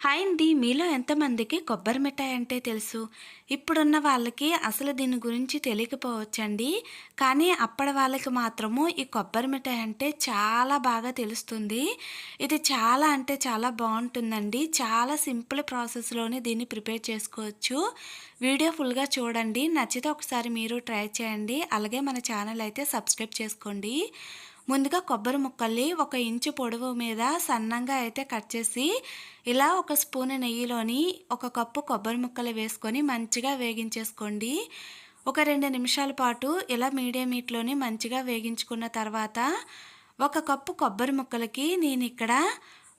Hi అండి. మీలో ఎంతమందికి కొబ్బరి మిఠాయి అంటే తెలుసు? ఇప్పుడున్న వాళ్ళకి అసలు దీని గురించి తెలియకపోవచ్చండి. కానీ అప్పటి వాళ్ళకి మాత్రము ఈ కొబ్బరి మిఠాయి అంటే చాలా బాగా తెలుస్తుంది. ఇది చాలా అంటే చాలా బావుంటుందండి. చాలా సింపుల్ ప్రాసెస్‌లోనే దీన్ని ప్రిపేర్ చేసుకోవచ్చు. వీడియో ఫుల్‌గా చూడండి. నచ్చితే ఒకసారి మీరు ట్రై చేయండి. అలాగే మన ఛానల్ అయితే సబ్స్క్రైబ్ చేసుకోండి. ముందుగా కొబ్బరి ముక్కల్ని 1 ఇంచు పొడవు మీద సన్నంగా అయితే కట్ చేసి ఇలా ఒక స్పూను నెయ్యిలోని 1 కప్పు కొబ్బరి ముక్కలు వేసుకొని మంచిగా వేగించేసుకోండి. ఒక 2 నిమిషాల పాటు ఇలా మీడియం హీట్‌లోని మంచిగా వేగించుకున్న తర్వాత 1 కప్పు కొబ్బరి ముక్కలకి నేనిక్కడ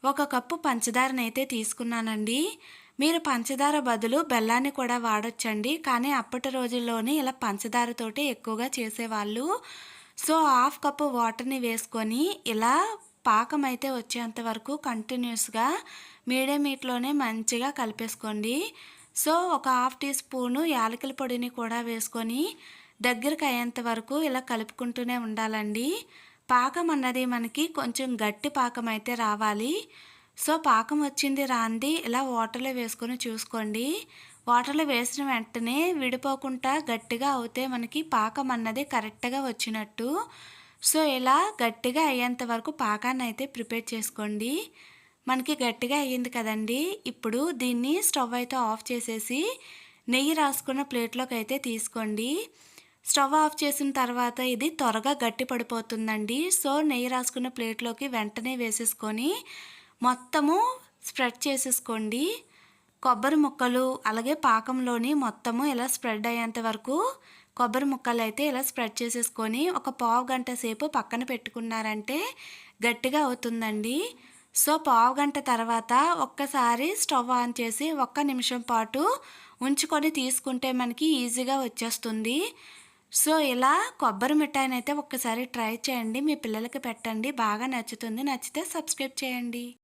1 కప్పు పంచదారనైతే తీసుకున్నానండి. మీరు పంచదార బదులు బెల్లాన్ని కూడా వాడొచ్చండి. కానీ అప్పటి రోజుల్లోని ఇలా పంచదారతోటే ఎక్కువగా చేసేవాళ్ళు. సో, హాఫ్ కప్పు వాటర్‌ని వేసుకొని ఇలా పాకం అయితే వచ్చేంత వరకు కంటిన్యూస్‌గా మీడియం హీట్‌లోనే మంచిగా కలిపేసుకోండి. సో, ఒక హాఫ్ టీ స్పూను యాలకుల పొడిని కూడా వేసుకొని దగ్గరికి అయ్యేంత వరకు ఇలా కలుపుకుంటూనే ఉండాలండి. పాకం అన్నది మనకి కొంచెం గట్టి పాకం అయితే రావాలి. సో, పాకం వచ్చింది రాంది ఇలా వాటర్‌లో వేసుకొని చూసుకోండి. వాటర్‌లో వేసిన వెంటనే విడిపోకుండా గట్టిగా అవుతే మనకి పాకం అన్నది కరెక్ట్‌గా వచ్చినట్టు. సో, ఇలా గట్టిగా అయ్యేంత వరకు పాకాన్నయితే ప్రిపేర్ చేసుకోండి. మనకి గట్టిగా అయ్యింది కదండీ! ఇప్పుడు దీన్ని స్టవ్ అయితే ఆఫ్ చేసేసి నెయ్యి రాసుకున్న ప్లేట్‌లోకైతే తీసుకోండి. స్టవ్ ఆఫ్ చేసిన తర్వాత ఇది త్వరగా గట్టి పడిపోతుందండి. సో, నెయ్యి రాసుకున్న ప్లేట్‌లోకి వెంటనే వేసేసుకొని మొత్తము స్ప్రెడ్ చేసేసుకోండి. కొబ్బరి ముక్కలు అలాగే పాకంలోని మొత్తము ఇలా స్ప్రెడ్ అయ్యేంత వరకు కొబ్బరి ముక్కలైతే ఇలా స్ప్రెడ్ చేసేసుకొని ఒక పావు గంట సేపు పక్కన పెట్టుకున్నారంటే గట్టిగా అవుతుందండి. సో, పావు గంట తర్వాత ఒక్కసారి స్టవ్ ఆన్ చేసి ఒక్క నిమిషం పాటు ఉంచుకొని తీసుకుంటే మనకి ఈజీగా వచ్చేస్తుంది. సో, ఇలా కొబ్బరి మిఠాయినైతే ఒక్కసారి ట్రై చేయండి. మీ పిల్లలకి పెట్టండి. బాగా నచ్చుతుంది. నచ్చితే సబ్స్క్రైబ్ చేయండి.